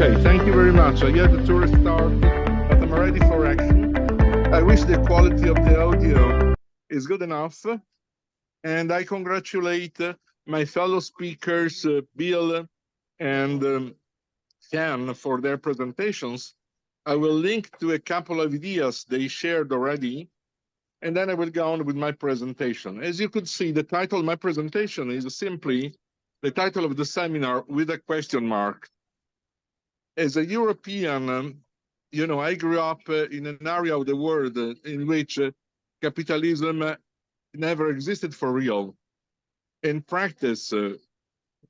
Okay, thank you very much. I had to restart, but I'm ready for action. I wish the quality of the audio is good enough, and I congratulate my fellow speakers, Bill and Shann, for their presentations. I will link to a couple of ideas they shared already, and then I will go on with my presentation. As you could see, the title of my presentation is simply the title of the seminar with a question mark. As a European, I grew up in an area of the world in which capitalism never existed for real. In practice,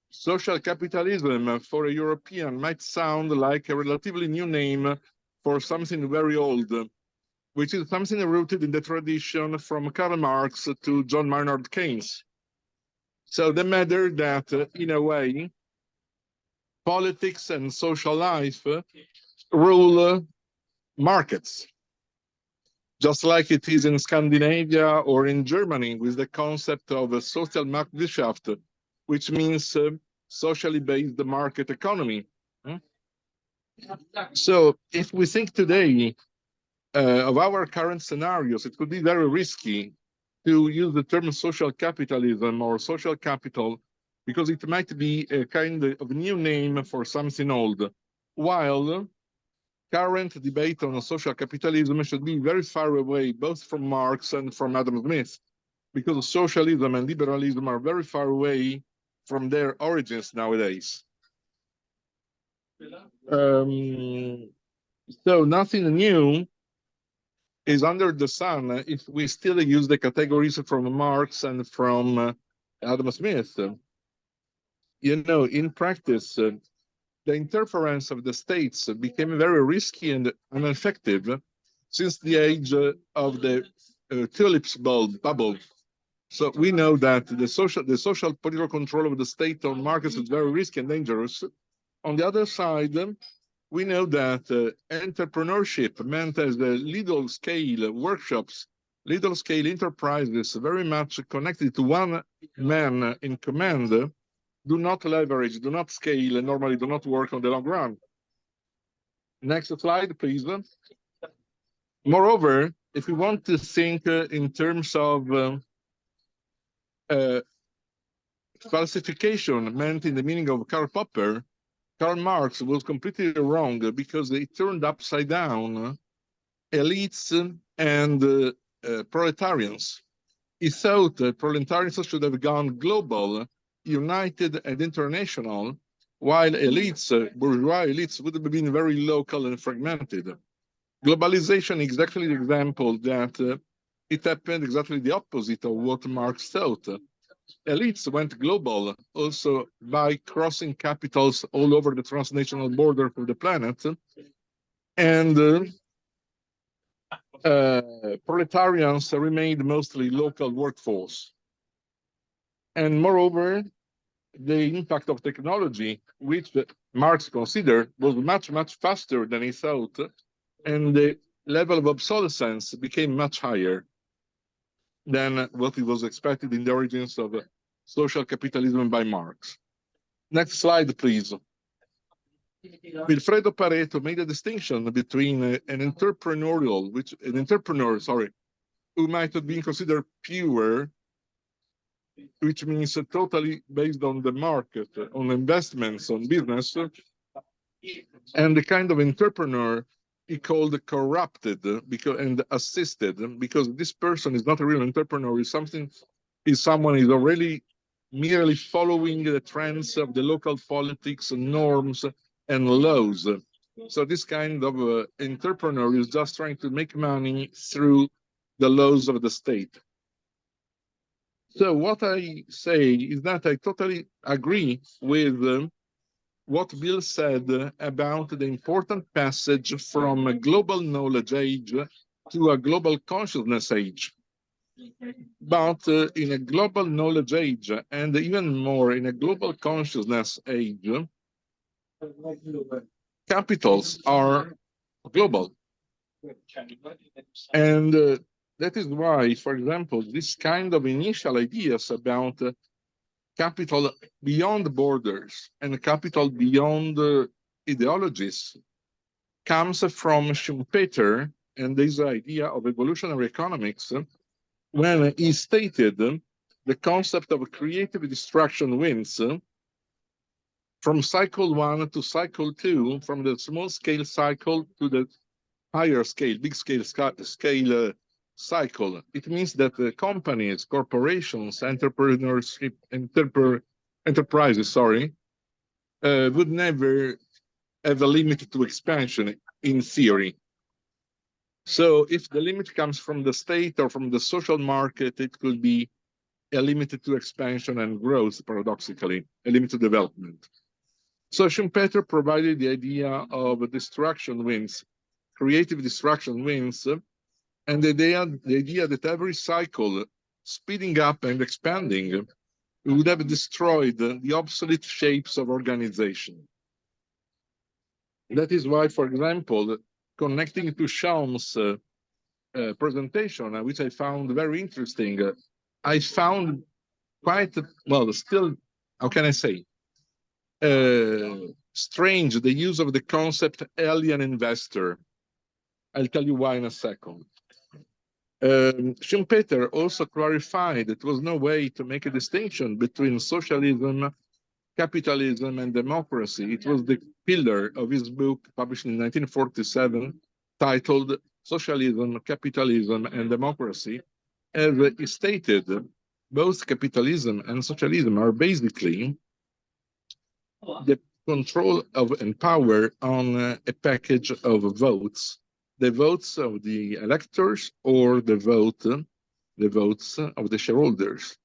social capitalism for a European might sound like a relatively new name for something very old, which is something rooted in the tradition from Karl Marx to John Maynard Keynes. So the matter that, in a way, politics and social life rule markets, just like it is in Scandinavia or in Germany with the concept of a social Marktwirtschaft, which means socially based market economy. So if we think today of our current scenarios, it could be very risky to use the term social capitalism or social capital, because it might be a kind of new name for something old, while current debate on social capitalism should be very far away, both from Marx and from Adam Smith, because socialism and liberalism are very far away from their origins nowadays. So nothing new is under the sun if we still use the categories from Marx and from Adam Smith. In practice, the interference of the states became very risky and ineffective since the age of the tulips bubble. So we know that the social political control of the state on markets is very risky and dangerous. On the other side, we know that entrepreneurship meant as the little scale workshops, little scale enterprises very much connected to one man in command, do not leverage, do not scale, and normally do not work on the long run. Next slide, please. Moreover, if we want to think in terms of falsification meant in the meaning of Karl Popper, Karl Marx was completely wrong because it turned upside down elites and proletarians. He thought that proletarians should have gone global, united and international, while elites, bourgeois elites, would have been very local and fragmented. Globalization is exactly the example that it happened exactly the opposite of what Marx thought. Elites went global also by crossing capitals all over the transnational border of the planet, and proletarians remained mostly local workforce. And moreover, the impact of technology, which Marx considered was much, much faster than he thought, and the level of obsolescence became much higher than what it was expected in the origins of social capitalism by Marx. Next slide, please. Wilfredo Pareto made a distinction between an entrepreneur, who might have been considered pure, which means totally based on the market, on investments, on business, and the kind of entrepreneur he called corrupted and assisted, because this person is not a real entrepreneur, is someone who is already merely following the trends of the local politics, norms, and laws. So this kind of entrepreneur is just trying to make money through the laws of the state. So what I say is that I totally agree with what Bill said about the important passage from a global knowledge age to a global consciousness age. But in a global knowledge age, and even more in a global consciousness age, capitals are global. And that is why, for example, this kind of initial ideas about capital beyond borders and capital beyond ideologies comes from Schumpeter and this idea of evolutionary economics when he stated the concept of creative destruction wins from cycle 1 to cycle 2, from the small scale cycle to the higher scale, big scale cycle. It means that the companies, corporations, entrepreneurship, enterprises, would never have a limit to expansion in theory. So if the limit comes from the state or from the social market, it could be a limit to expansion and growth, paradoxically, a limit to development. So Schumpeter provided the idea of destruction wins, creative destruction wins, and the idea that every cycle, speeding up and expanding, would have destroyed the obsolete shapes of organization. That is why, for example, connecting to Shann's presentation, which I found very interesting, I found quite, well, still, how can I say, strange the use of the concept alien investor. I'll tell you why in a second. Schumpeter also clarified that there was no way to make a distinction between socialism, capitalism, and democracy. It was the pillar of his book published in 1947 titled Socialism, Capitalism, and Democracy. As he stated, both capitalism and socialism are basically the control of and power on a package of votes, the votes of the electors or the votes of the shareholders.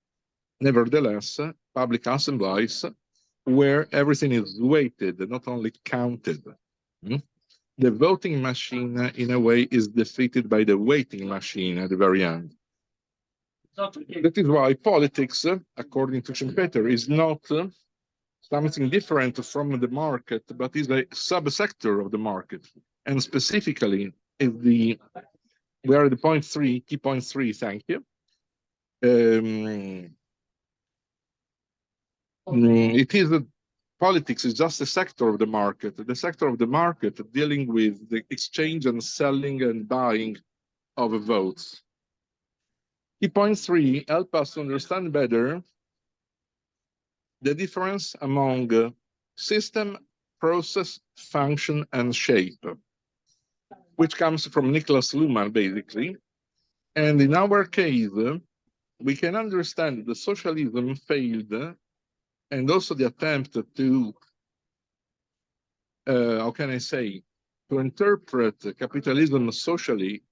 Nevertheless, public assemblies where everything is weighted, not only counted. The voting machine, in a way, is defeated by the weighting machine at the very end. That is why politics, according to Schumpeter, is not something different from the market, but is a subsector of the market. And specifically, we are at the point 3, key point 3, thank you. Politics is just a sector of the market dealing with the exchange and selling and buying of votes. Key point 3 help us to understand better the difference among system, process, function, and shape, which comes from Niklas Luhmann, basically. And in our case, we can understand that the socialism failed, and also the attempt to, how can I say, to interpret capitalism socially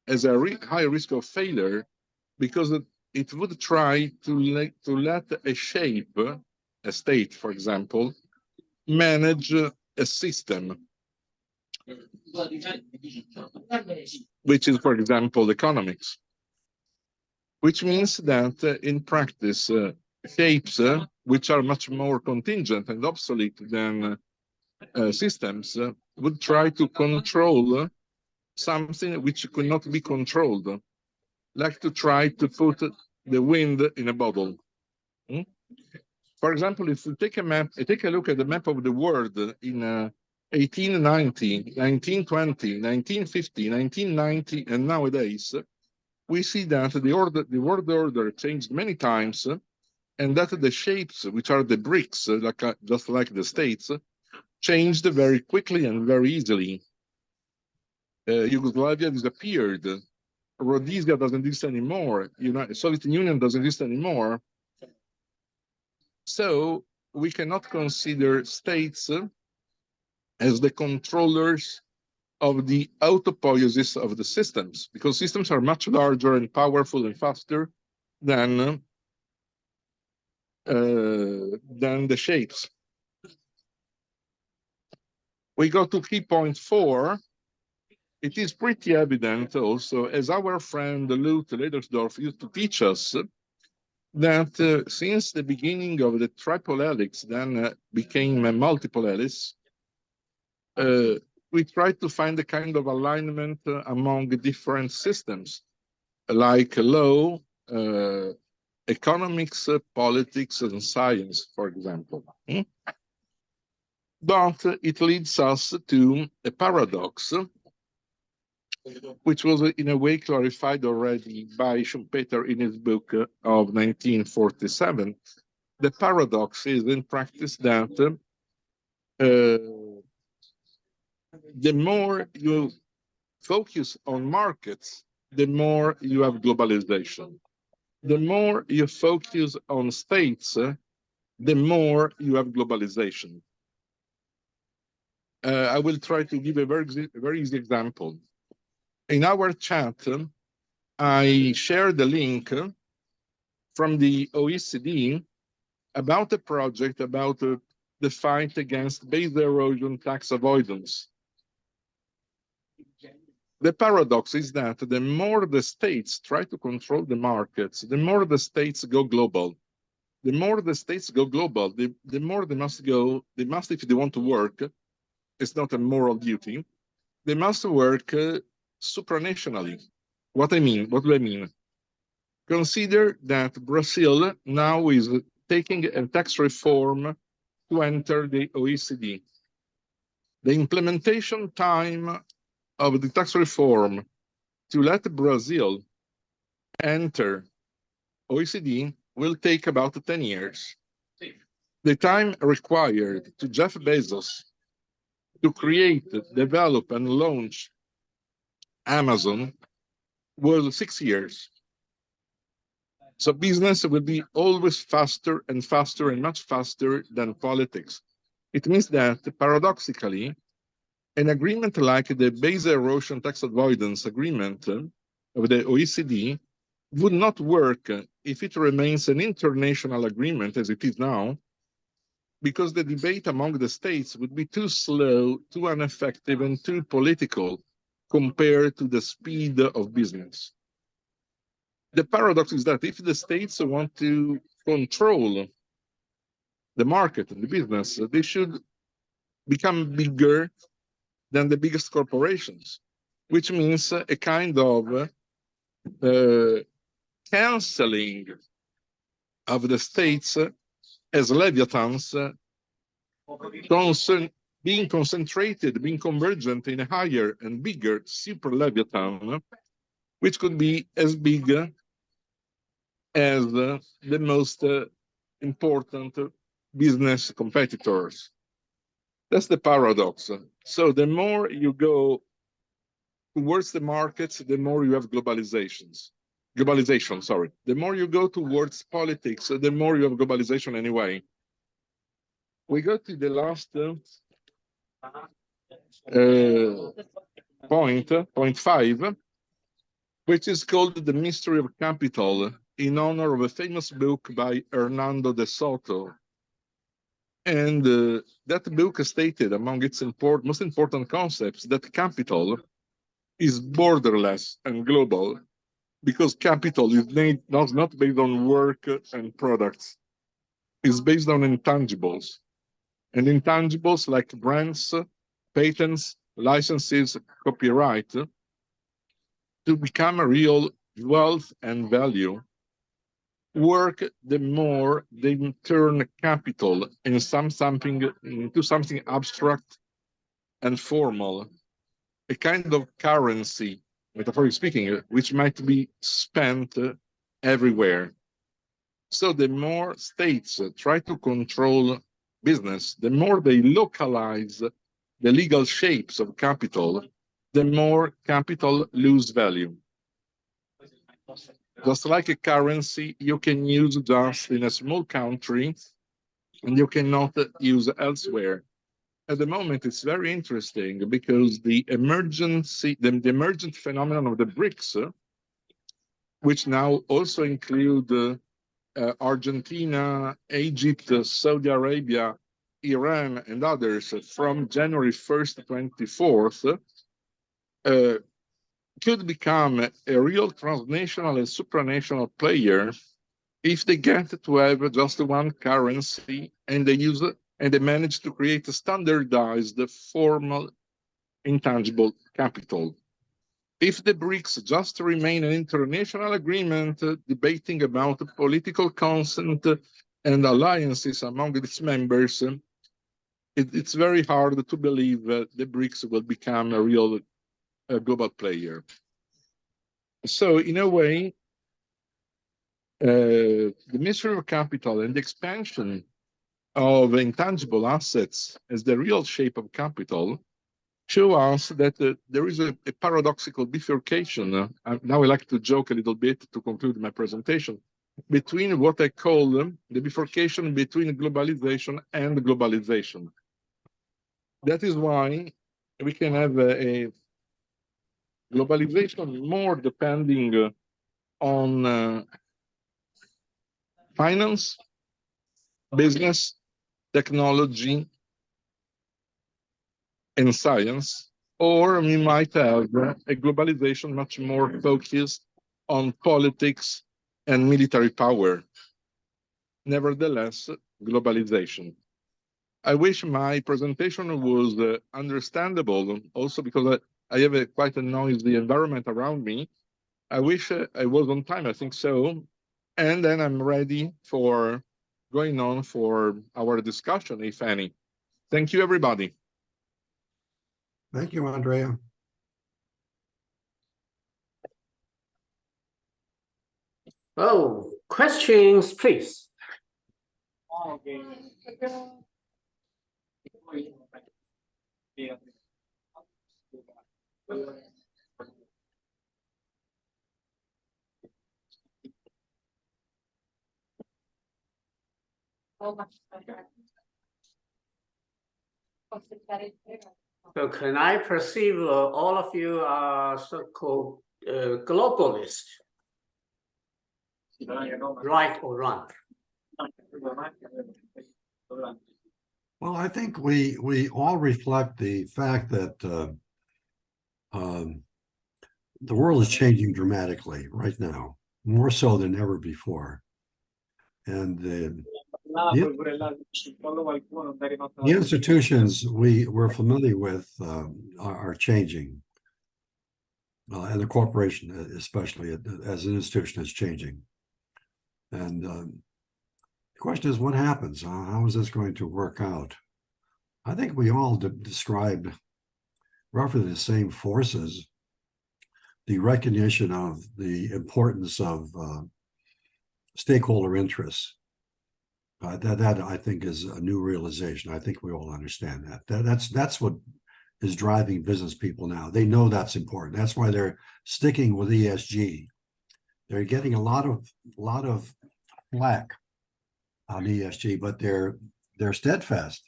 as a high risk of failure, because it would try to let a shape, a state, for example, manage a system, which is, for example, economics, which means that in practice, shapes which are much more contingent and obsolete than systems would try to control something which could not be controlled, like to try to put the wind in a bottle. For example, if we take a map, take a look at the map of the world in 1890, 1920, 1950, 1990, and nowadays, we see that the world order changed many times, and that the shapes, which are the bricks, just like the states, changed very quickly and very easily. Yugoslavia disappeared. Rhodesia doesn't exist anymore. Soviet Union doesn't exist anymore. So we cannot consider states as the controllers of the autopoiesis of the systems, because systems are much larger and powerful and faster than the shapes. We go to key point 4. It is pretty evident also, as our friend Lutz Ledersdorf used to teach us, that since the beginning of the triple helix, then became a multiple helix, we tried to find a kind of alignment among different systems, like law, economics, politics, and science, for example. But it leads us to a paradox, which was in a way clarified already by Schumpeter in his book of 1947. The paradox is in practice that the more you focus on markets, the more you have globalization. The more you focus on states, the more you have globalization. I will try to give a very easy example. In our chat, I shared the link from the OECD about a project about the fight against base erosion tax avoidance. The paradox is that the more the states try to control the markets, the more the states go global. The more the states go global, the more they must go, they must, if they want to work, it's not a moral duty, they must work supranationally. What do I mean? Consider that Brazil now is taking a tax reform to enter the OECD. The implementation time of the tax reform to let Brazil enter OECD will take about 10 years. The time required to Jeff Bezos to create, develop, and launch Amazon was 6 years. So business will be always faster and faster and much faster than politics. It means that, paradoxically, an agreement like the base erosion tax avoidance agreement of the OECD would not work if it remains an international agreement as it is now, because the debate among the states would be too slow, too ineffective, and too political compared to the speed of business. The paradox is that if the states want to control the market and the business, they should become bigger than the biggest corporations, which means a kind of canceling of the states as leviathans, being concentrated, being convergent in a higher and bigger super leviathan, which could be as big as the most important business competitors. That's the paradox. So the more you go towards the markets, the more you have globalization, sorry. The more you go towards politics, the more you have globalization anyway. We go to the last point 5, which is called The Mystery of Capital, in honor of a famous book by Hernando de Soto. And that book stated among its most important concepts that capital is borderless and global, because capital is not based on work and products. It's based on intangibles. And intangibles like brands, patents, licenses, copyright, to become a real wealth and value, work, the more they turn capital into something abstract and formal, a kind of currency, metaphorically speaking, which might be spent everywhere. So the more states try to control business, the more they localize the legal shapes of capital, the more capital lose value. Just like a currency, you can use just in a small country and you cannot use elsewhere. At the moment, it's very interesting because the emergent phenomenon of the BRICS, which now also include Argentina, Egypt, Saudi Arabia, Iran, and others from January 1st to 24th, could become a real transnational and supranational player if they get to have just one currency and they manage to create a standardized, formal, intangible capital. If the BRICS just remain an international agreement debating about political consent and alliances among its members, it's very hard to believe that the BRICS will become a real global player. So in a way, the mystery of capital and the expansion of intangible assets as the real shape of capital show us that there is a paradoxical bifurcation. Now I like to joke a little bit to conclude my presentation between what I call the bifurcation between globalization and globalization. That is why we can have a globalization more depending on finance, business, technology, and science, or we might have a globalization much more focused on politics and military power. Nevertheless, globalization. I wish my presentation was understandable, also because I have quite a noisy environment around me. I wish I was on time, I think so. And then I'm ready for going on for our discussion, if any. Thank you, everybody. Thank you, Andrea. Oh, questions, please. So can I perceive all of you are so-called globalists, right or wrong? Well, I think we all reflect the fact that the world is changing dramatically right now, more so than ever before. And the institutions we're familiar with are changing. And the corporation, especially as an institution, is changing. And the question is, what happens? How is this going to work out? I think we all described roughly the same forces. The recognition of the importance of stakeholder interests. That I think is a new realization. I think we all understand that. That's what is driving business people now. They know that's important. That's why they're sticking with ESG. They're getting a lot of flack on ESG, but they're steadfast,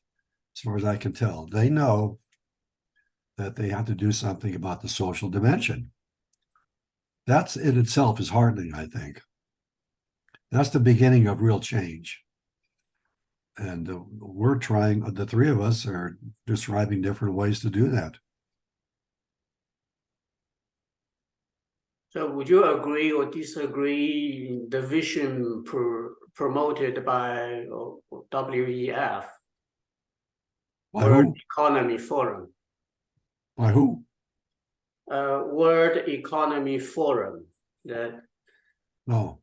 as far as I can tell. They know that they have to do something about the social dimension. That's in itself is heartening, I think. That's the beginning of real change. And we're trying, the three of us are describing different ways to do that. So would you agree or disagree the vision promoted by WEF, World Economy Forum? By who? World Economy Forum, that No.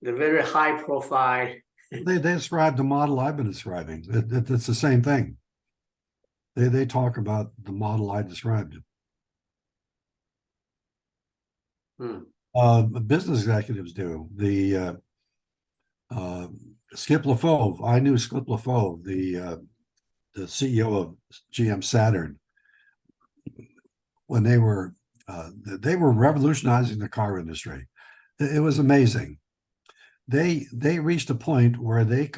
the very high profile. They describe the model I've been describing. It's the same thing. They talk about the model I described. Business executives do. The Skip LaFauve, I knew Skip LaFauve, the CEO of GM Saturn, when they were revolutionizing the car industry. It was amazing. They reached a point where they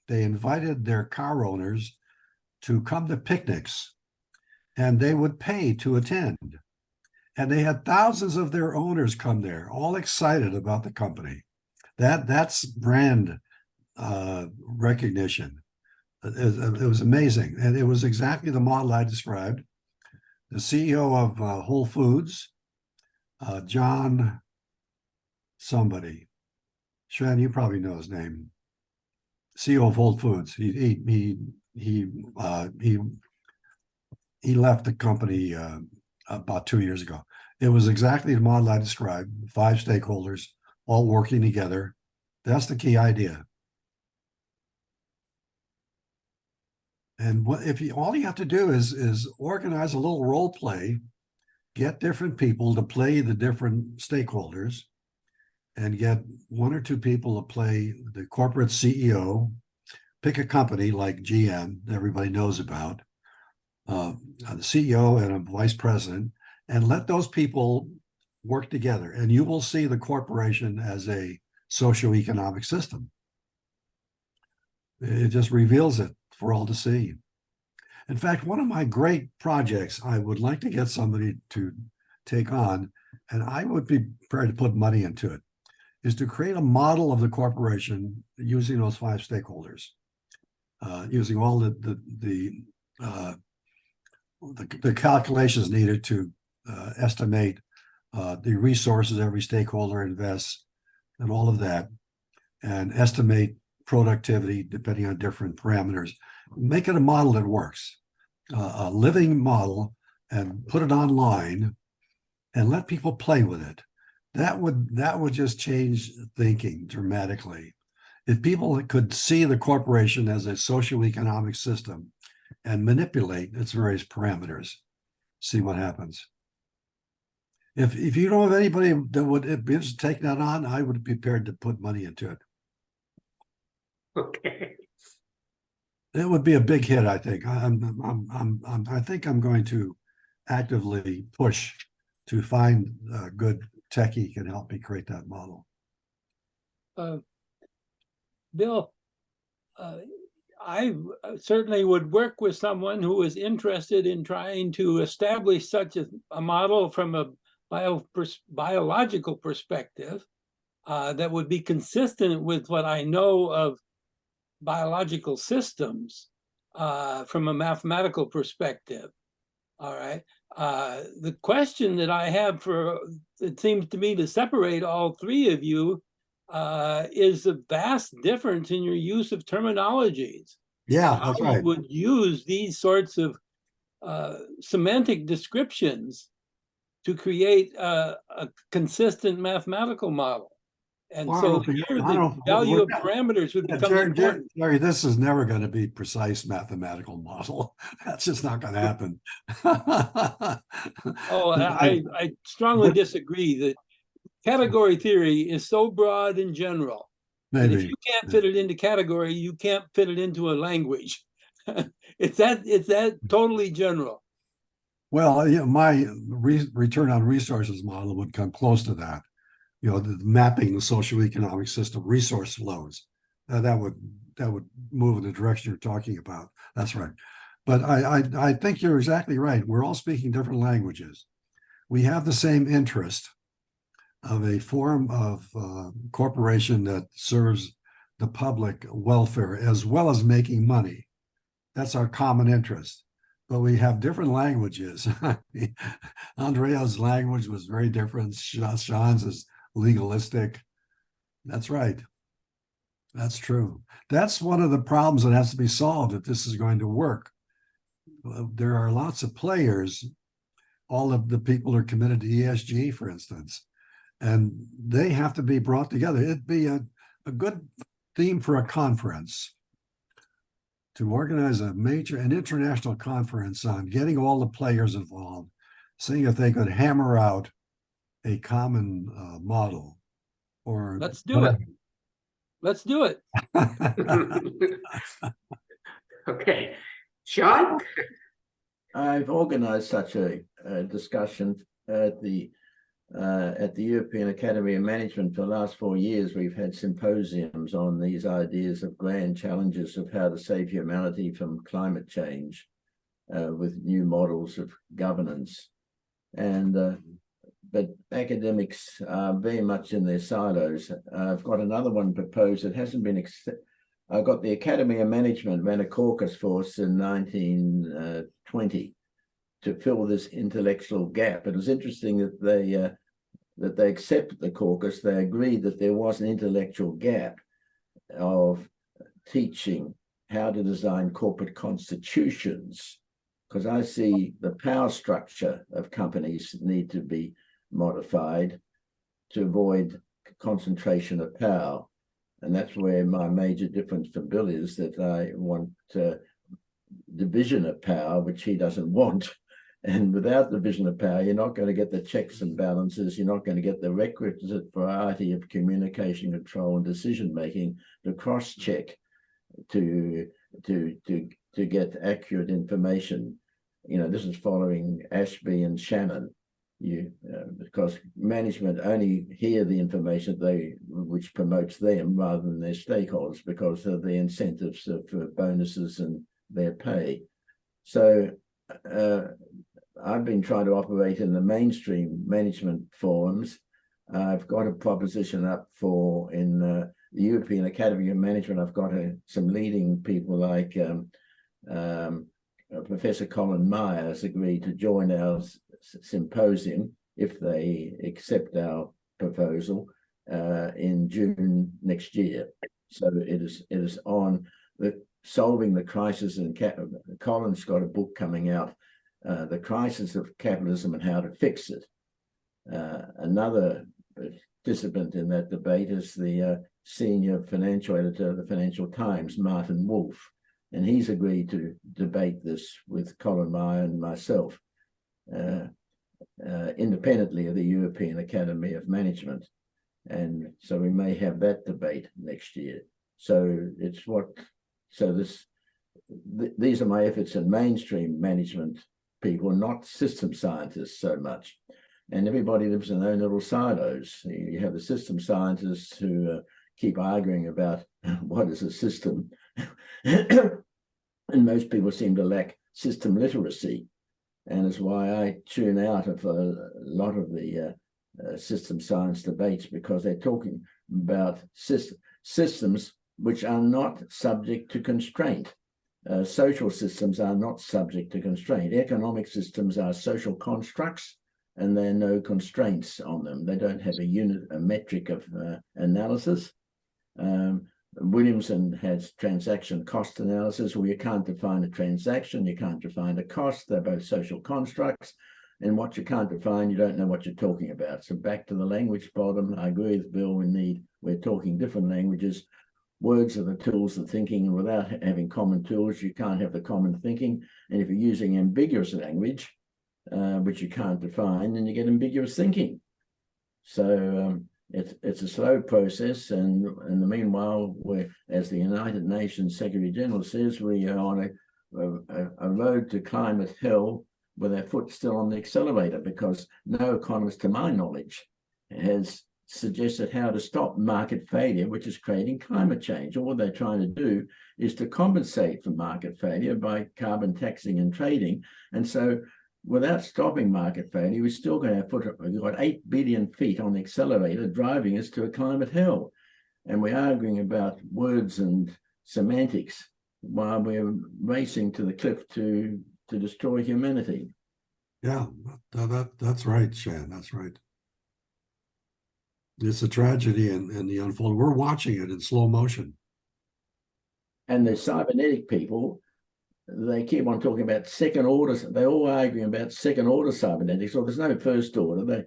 invited their car owners to come to picnics, and they would pay to attend. And they had thousands of their owners come there, all excited about the company. That's brand recognition. It was amazing. And it was exactly the model I described. The CEO of Whole Foods, John somebody, Shann, you probably know his name. CEO of Whole Foods. He left the company about 2 years ago. It was exactly the model I described, 5 stakeholders all working together. That's the key idea. And what if you all you have to do is organize a little role play, get different people to play the different stakeholders, and get one or two people to play the corporate CEO. Pick a company like GM that everybody knows about, the CEO and a vice president, and let those people work together, and you will see the corporation as a socioeconomic system. It just reveals it for all to see. In fact, one of my great projects I would like to get somebody to take on, and I would be prepared to put money into it, is to create a model of the corporation using those 5 stakeholders, using all the calculations needed to estimate the resources every stakeholder invests and all of that, and estimate productivity depending on different parameters. Make it a model that works, a living model, and put it online and let people play with it. That would just change thinking dramatically. If people could see the corporation as a socioeconomic system and manipulate its various parameters, see what happens. If you don't have anybody that would be interested in taking that on, I would be prepared to put money into it. Okay. It would be a big hit, I think. I think I'm going to actively push to find a good techie can help me create that model. Bill, I certainly would work with someone who is interested in trying to establish such a model from a biological perspective that would be consistent with what I know of biological systems from a mathematical perspective. All right. The question that I have it seems to me to separate all 3 of you is the vast difference in your use of terminologies. Yeah, that's right. You would use these sorts of semantic descriptions to create a consistent mathematical model. And so here the value of parameters would become important. Jerry, this is never going to be precise mathematical model. That's just not going to happen. Oh, I strongly disagree that category theory is so broad and general. Maybe. That if you can't fit it into category, you can't fit it into a language. It's that totally general. Well, my return on resources model would come close to that. The mapping the socioeconomic system, resource flows. That would move in the direction you're talking about. That's right. But I think you're exactly right. We're all speaking different languages. We have the same interest of a form of corporation that serves the public welfare as well as making money. That's our common interest. But we have different languages. Andrea's language was very different. Shann's is legalistic. That's right. That's true. That's one of the problems that has to be solved if this is going to work. There are lots of players. All of the people are committed to ESG, for instance, and they have to be brought together. It'd be a good theme for a conference to organize an international conference on getting all the players involved, seeing if they could hammer out a common model. Or let's do it. Let's do it. Okay, Shann? I've organized such a discussion at the European Academy of Management for the last 4 years. We've had symposiums on these ideas of grand challenges of how to save humanity from climate change with new models of governance. But academics are very much in their silos. I've got another one proposed that hasn't been I've got the Academy of Management ran a caucus for us in 1920 to fill this intellectual gap. It was interesting that they accepted the caucus. They agreed that there was an intellectual gap of teaching how to design corporate constitutions, because I see the power structure of companies need to be modified to avoid concentration of power. And that's where my major difference from Bill is, that I want division of power, which he doesn't want. And without division of power, you're not going to get the checks and balances. You're not going to get the requisite variety of communication, control, and decision making to cross-check to get accurate information. This is following Ashby and Shannon. Because management only hear the information which promotes them rather than their stakeholders, because of the incentives for bonuses and their pay. So I've been trying to operate in the mainstream management forums. I've got a proposition up in the European Academy of Management. I've got some leading people like Professor Colin Myers agreed to join our symposium if they accept our proposal in June next year. So it is on solving the crisis, and Colin's got a book coming out, The Crisis of Capitalism and How to Fix It. Another participant in that debate is the senior financial editor of the Financial Times, Martin Wolf, and he's agreed to debate this with Colin Meyer and myself. Independently of the European Academy of Management, and so we may have that debate next year. So these are my efforts in mainstream management people, not system scientists so much. And everybody lives in their own little silos. You have the system scientists who keep arguing about what is a system, and most people seem to lack system literacy. And it's why I tune out of a lot of the system science debates, because they're talking about systems which are not subject to constraint. Social systems are not subject to constraint. Economic systems are social constructs, and there are no constraints on them. They don't have a metric of analysis. Williamson has transaction cost analysis, where you can't define a transaction, you can't define a cost. They're both social constructs, and what you can't define, you don't know what you're talking about. So back to the language problem, I agree with Bill, we're talking different languages. Words are the tools of thinking, and without having common tools, you can't have the common thinking. And if you're using ambiguous language, which you can't define, then you get ambiguous thinking. So it's a slow process, and in the meanwhile, as the United Nations Secretary General says, we are on a road to climate hell with our foot still on the accelerator, because no economist, to my knowledge, has suggested how to stop market failure, which is creating climate change. All they're trying to do is to compensate for market failure by carbon taxing and trading. And so without stopping market failure, we're still going to we've got 8 billion feet on the accelerator driving us to a climate hell. And we're arguing about words and semantics while we're racing to the cliff to destroy humanity. Yeah, that's right, Shann. That's right. It's a tragedy in the unfold. We're watching it in slow motion. And the cybernetic people, they keep on talking about second order. They're all arguing about second order cybernetics. Well, there's no first order.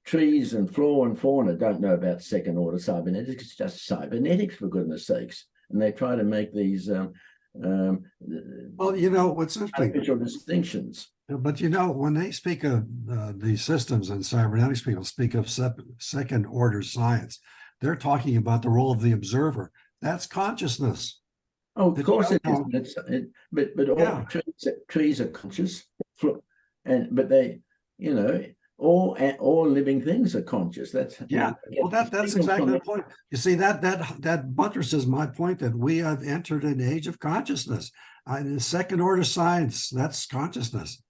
Trees and flora and fauna don't know about second order cybernetics. It's just cybernetics, for goodness sakes. And they try to make these well, what's interesting, distinctions. But when they speak of these systems, and cybernetics people speak of second order science, they're talking about the role of the observer. That's consciousness. Oh, of course it is. But all trees are conscious, but they, all living things are conscious. That's that's exactly the point. You see, that buttresses my point that we have entered an age of consciousness. Second order science, that's consciousness.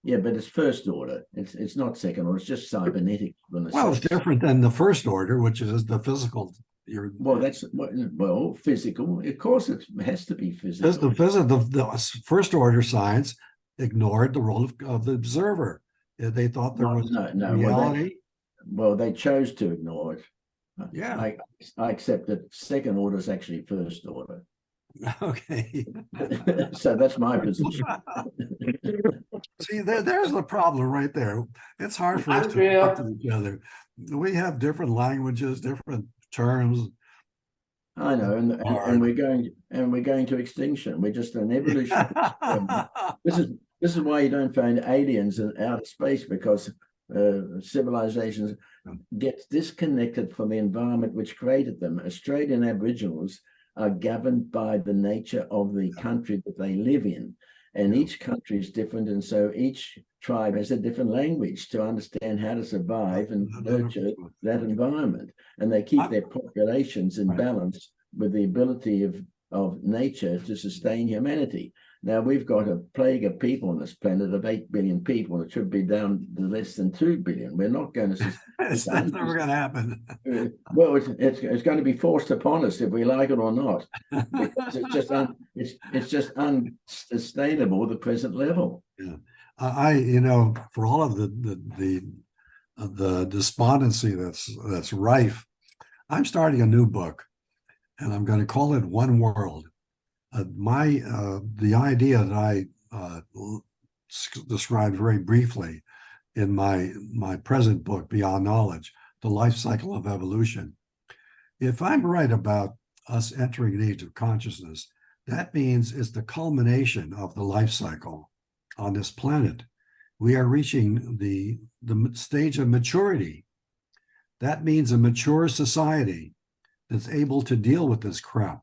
Yeah, but it's first order. It's not second order. It's just cybernetic. Well, it's different than the first order, which is the physical. Physical. Of course, it has to be physical. The first order science ignored the role of the observer. They thought there was reality. Well, they chose to ignore it. Yeah, I accept that second order is actually first order. Okay. So that's my position. See, there's the problem right there. It's hard for us to talk to each other. We have different languages, different terms. I know, and we're going to extinction. We're just an evolution. This is why you don't find aliens in outer space, because civilizations get disconnected from the environment which created them. Australian Aboriginals are governed by the nature of the country that they live in, and each country is different, and so each tribe has a different language to understand how to survive and nurture that environment, and they keep their populations in balance with the ability of nature to sustain humanity. Now, we've got a plague of people on this planet of 8 billion people, and it should be down to less than 2 billion. We're not going to... That's never going to happen. Well, it's going to be forced upon us if we like it or not, because it's just unsustainable at the present level. Yeah, for all of the despondency that's rife, I'm starting a new book, and I'm going to call it One World. The idea that I described very briefly in my present book, Beyond Knowledge, The Life Cycle of Evolution. If I'm right about us entering an age of consciousness, that means it's the culmination of the life cycle on this planet. We are reaching the stage of maturity. That means a mature society that's able to deal with this crap.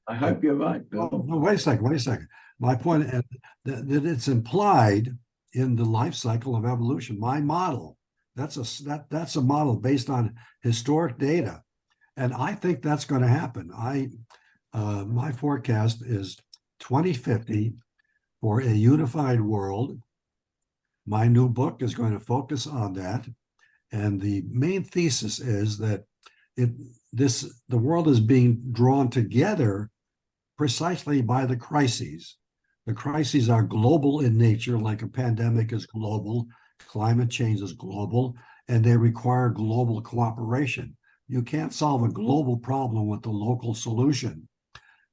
I hope you're right, Bill. No, wait a second. My point is that it's implied in the life cycle of evolution. My model, that's a model based on historic data, and I think that's going to happen. My forecast is 2050 for a unified world. My new book is going to focus on that, and the main thesis is that the world is being drawn together precisely by the crises. The crises are global in nature, like a pandemic is global, climate change is global, and they require global cooperation. You can't solve a global problem with a local solution.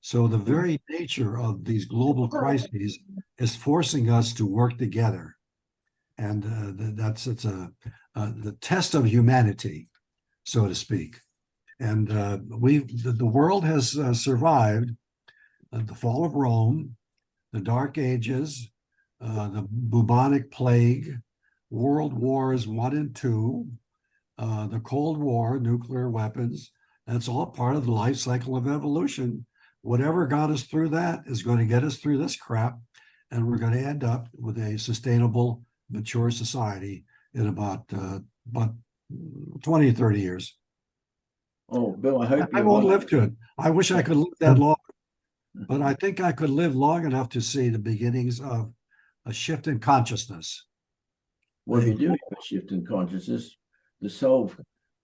So the very nature of these global crises is forcing us to work together. And it's the test of humanity, so to speak. And the world has survived the fall of Rome, the Dark Ages, the bubonic plague, World Wars I and II, the Cold War, nuclear weapons. That's all part of the life cycle of evolution. Whatever got us through that is going to get us through this crap, and we're going to end up with a sustainable, mature society in about 20, 30 years. Oh, Bill, I hope I won't live to it. I wish I could live that long. But I think I could live long enough to see the beginnings of a shift in consciousness. Well, you're doing a shift in consciousness. To solve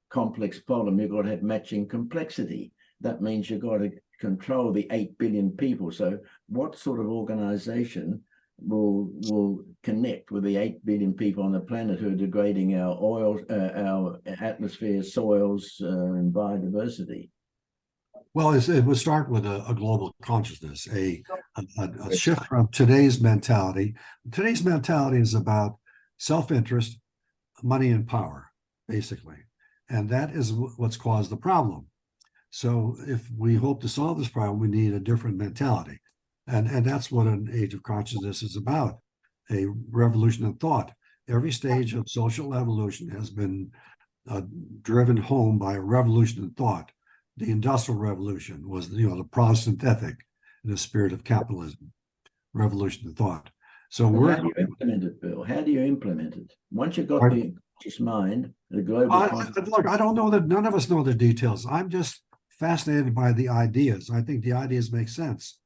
complex problem, you've got to have matching complexity. That means you've got to control the 8 billion people. So what sort of organization will connect with the 8 billion people on the planet who are degrading our oils, our atmosphere, soils, and biodiversity? Well, it would start with a global consciousness, a shift from today's mentality. Today's mentality is about self-interest, money, and power, basically. And that is what's caused the problem. So if we hope to solve this problem, we need a different mentality. And that's what an age of consciousness is about, a revolution in thought. Every stage of social evolution has been driven home by a revolution in thought. The Industrial Revolution was, the Protestant ethic in the spirit of capitalism, revolution in thought. So how do you implement it, Bill? How do you implement it? Once you've got the conscious mind, the global look, I don't know that, none of us know the details. I'm just fascinated by the ideas. I think the ideas make sense.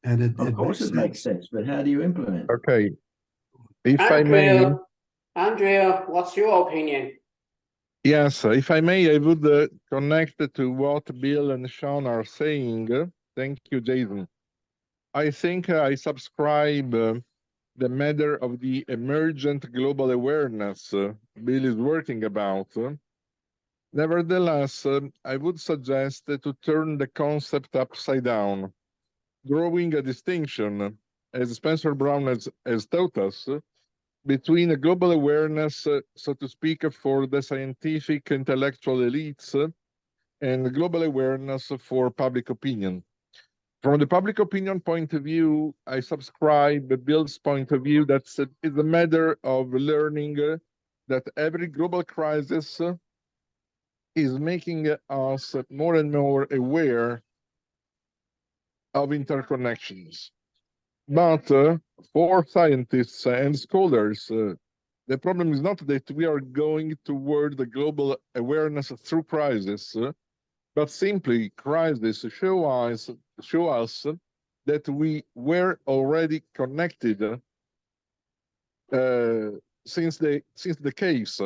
And of course it makes sense, but how do you implement it? Okay. If I may... Andrea, what's your opinion? Yes, if I may, I would connect to what Bill and Shann are saying. Thank you, Jason. I think I subscribe the matter of the emergent global awareness Bill is working about. Nevertheless, I would suggest to turn the concept upside down, drawing a distinction, as Spencer Brown has taught us, between a global awareness, so to speak, for the scientific intellectual elites, and global awareness for public opinion. From the public opinion point of view, I subscribe Bill's point of view that it's a matter of learning that every global crisis is making us more and more aware of interconnections. But for scientists and scholars, the problem is not that we are going toward the global awareness through crisis, but simply crisis show us that we were already connected since the case.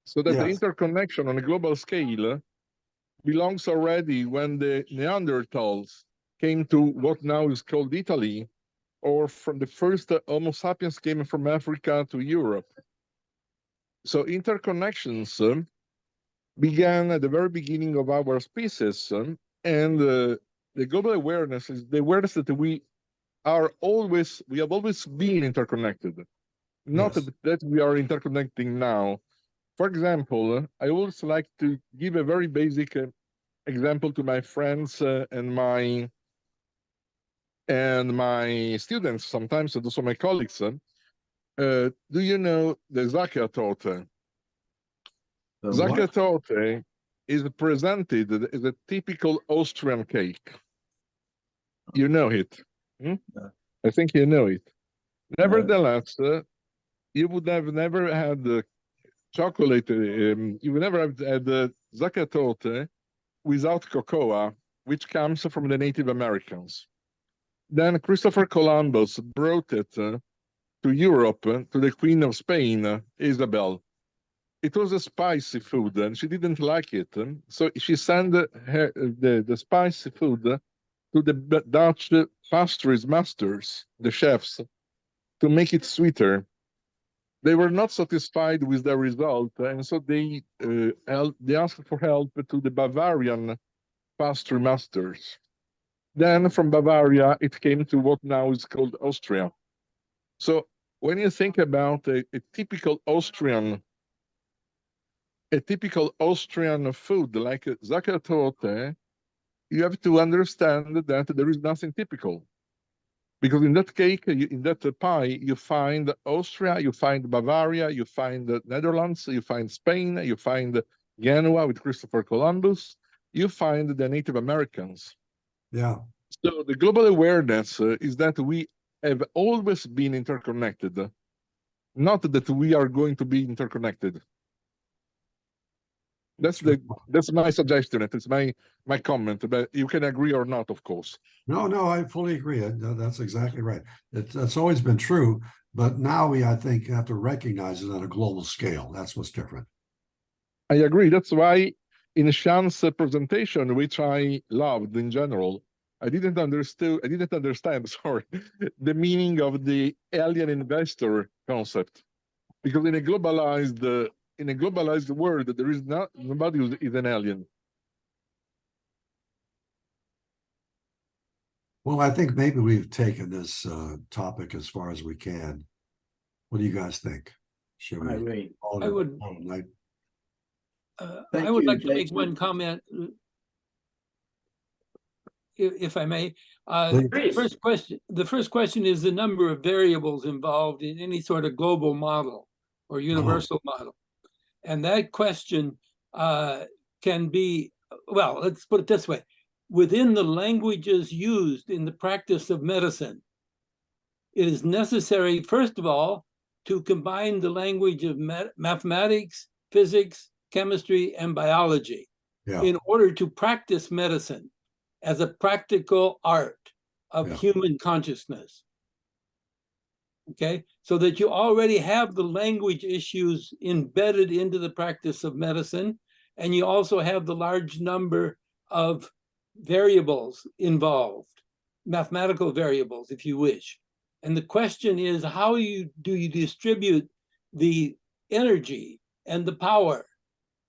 So that the Yes. interconnection on a global scale belongs already when the Neanderthals came to what now is called Italy, or from the first Homo sapiens came from Africa to Europe. So interconnections began at the very beginning of our species, and the global awareness is the awareness that we have always been interconnected, not Yes. that we are interconnecting now. For example, I always like to give a very basic example to my friends and my students, sometimes and also my colleagues. Do you know the Zuckertorte? The Zuckertorte is presented as a typical Austrian cake. You know it. Hmm? No. I think you know it. No. Nevertheless, you would have never had chocolate, you would never have had Zuckertorte without cocoa, which comes from the Native Americans. Then Christopher Columbus brought it to Europe, to the Queen of Spain, Isabel. It was a spicy food, and she didn't like it. So she sent the spicy food to the Dutch pastry masters, the chefs, to make it sweeter. They were not satisfied with the result, and so they asked for help to the Bavarian pastry masters. Then from Bavaria, it came to what now is called Austria. So when you think about a typical Austrian food like Zuckertorte, you have to understand that there is nothing typical. Because in that cake, in that pie, you find Austria, you find Bavaria, you find the Netherlands, you find Spain, you find Genoa with Christopher Columbus, you find the Native Americans. Yeah. So the global awareness is that we have always been interconnected, not that we are going to be interconnected. That's my suggestion. It's my comment, but you can agree or not, of course. No, I fully agree. That's exactly right. It's always been true, but now I think, have to recognize it on a global scale. That's what's different. I agree. That's why in Shann's presentation, which I loved in general, I didn't understand, sorry, the meaning of the alien investor concept, because in a globalized world, there is nobody who is an alien. Well, I think maybe we've taken this topic as far as we can. What do you guys think? Should we? I agree. I would. Thank I would you, like to make Jason. one comment, if I may. Please. The first question is the number of variables involved in any sort of global model or universal model. And that question can be, well, let's put it this way. Within the languages used in the practice of medicine, it is necessary, first of all, to combine the language of mathematics, physics, chemistry, and biology in order to practice medicine as a practical art of human consciousness. Okay, so that you already have the language issues embedded into the practice of medicine, and you also have the large number of variables involved, mathematical variables, if you wish. And the question is, how do you distribute the energy and the power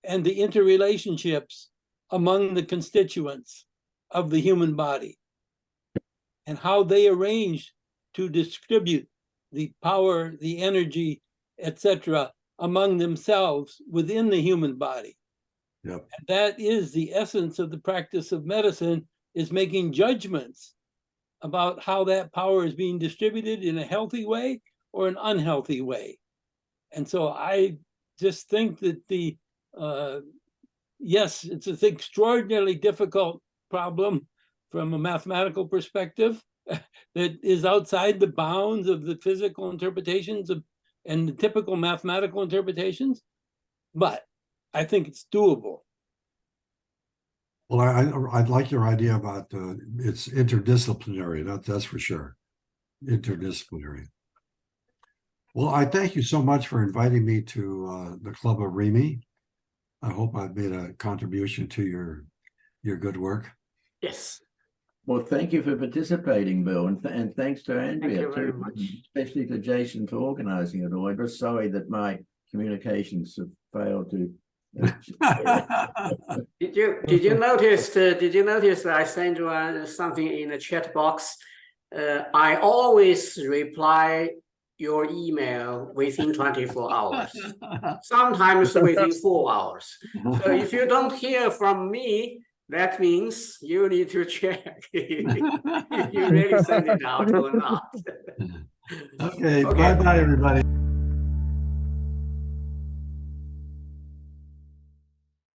and the interrelationships among the constituents of the human body, and how they arrange to distribute the power, the energy, etc., among themselves within the human body. Yep. And that is the essence of the practice of medicine, is making judgments about how that power is being distributed in a healthy way or an unhealthy way. And so I just think that yes, it's an extraordinarily difficult problem from a mathematical perspective that is outside the bounds of the physical interpretations and the typical mathematical interpretations, but I think it's doable. Well, I'd like your idea about it's interdisciplinary. That's for sure. Interdisciplinary. Well, I thank you so much for inviting me to the Club of Remy. I hope I've made a contribution to your good work. Yes. Well, thank you for participating, Bill, and thanks to Andrea you very too, much. especially to Jason for organising it all. I'm just sorry that my communications have failed to. Did you notice that I sent you something in the chat box? I always reply your email within 24 hours, sometimes within 4 hours. So if you don't hear from me, that means you need to check if you really send it out or not. Okay, bye-bye, everybody.